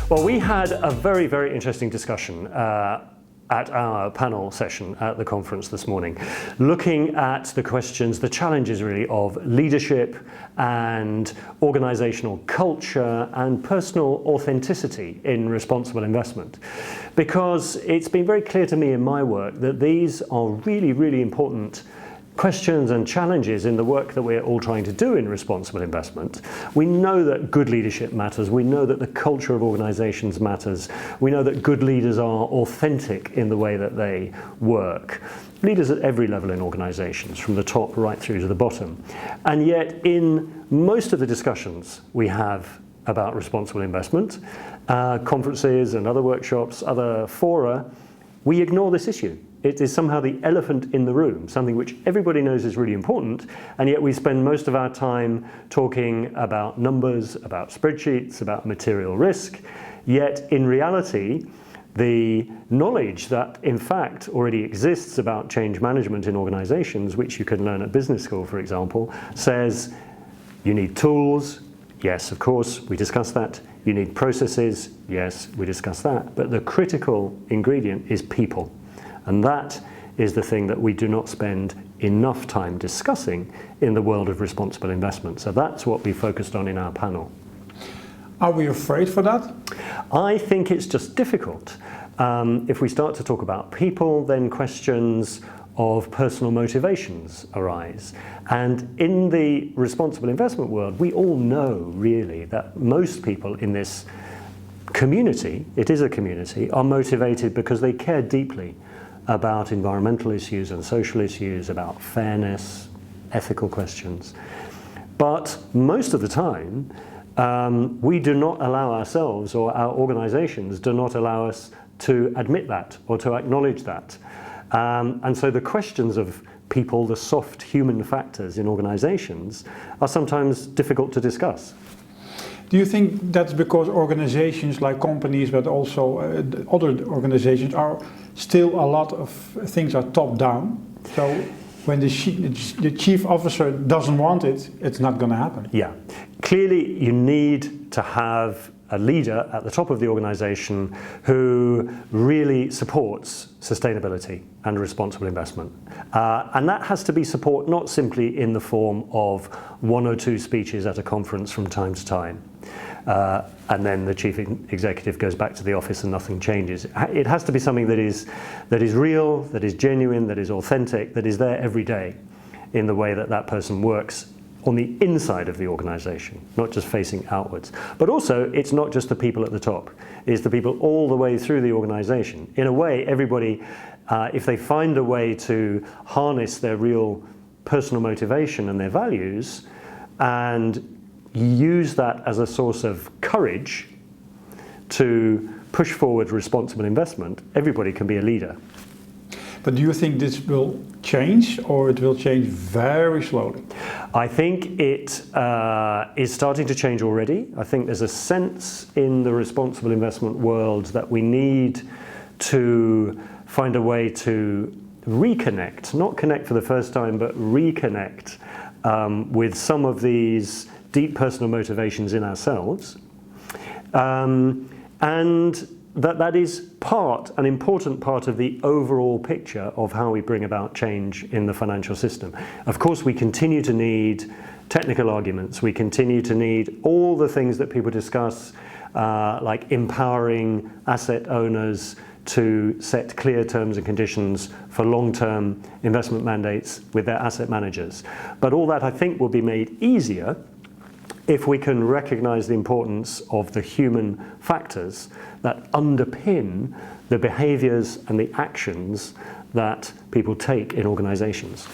Well, we had a very, very interesting discussion at our panel session at the conference this morning, looking at the questions, the challenges really of leadership and organizational culture and personal authenticity in responsible investment. Because it's been very clear to me in my work that these are really, really important questions and challenges in the work that we're all trying to do in responsible investment. We know that good leadership matters. We know that the culture of organizations matters. We know that good leaders are authentic in the way that they work. Leaders at every level in organizations, from the top right through to the bottom. And yet in most of the discussions we have about responsible investment, conferences and other workshops, other fora, we ignore this issue. It is somehow the elephant in the room, something which everybody knows is really important, and yet we spend most of our time talking about numbers, about spreadsheets, about material risk. Yet in reality, the knowledge that in fact already exists about change management in organizations, which you can learn at business school, for example, says you need tools. Yes, of course, we discussed that. You need processes. Yes, we discussed that. But the critical ingredient is people. And that is the thing that we do not spend enough time discussing in the world of responsible investment. So that's what we focused on in our panel. Are we afraid for that? I think it's just difficult. If we start to talk about people, then questions of personal motivations arise. And in the responsible investment world, we all know really that most people in this community, it is a community, are motivated because they care deeply about environmental issues and social issues, about fairness, ethical questions. But most of the time, we do not allow ourselves, or our organizations do not allow us to admit that or to acknowledge that. And so the questions of people, the soft human factors in organizations, are sometimes difficult to discuss. Do you think that's because organizations like companies, but also other organizations, are still a lot of things are top down? So when the chief officer doesn't want it, it's not going to happen. Yeah, clearly you need to have a leader at the top of the organization who really supports sustainability and responsible investment. And that has to be support not simply in the form of one or two speeches at a conference from time to time. And then the chief executive goes back to the office and nothing changes. It has to be something that is real, that is genuine, that is authentic, that is there every day in the way that that person works on the inside of the organization, not just facing outwards. But also, it's not just the people at the top, it's the people all the way through the organization. In a way, everybody, if they find a way to harness their real personal motivation and their values, and use that as a source of courage to push forward responsible investment, everybody can be a leader. But do you think this will change, or it will change very slowly? I think it is starting to change already. I think there's a sense in the responsible investment world that we need to find a way to reconnect, not connect for the first time, but reconnect with some of these deep personal motivations in ourselves. And that is an important part of the overall picture of how we bring about change in the financial system. Of course, we continue to need technical arguments. We continue to need all the things that people discuss, like empowering asset owners to set clear terms and conditions for long-term investment mandates with their asset managers. But all that, I think, will be made easier if we can recognize the importance of the human factors that underpin the behaviors and the actions that people take in organizations.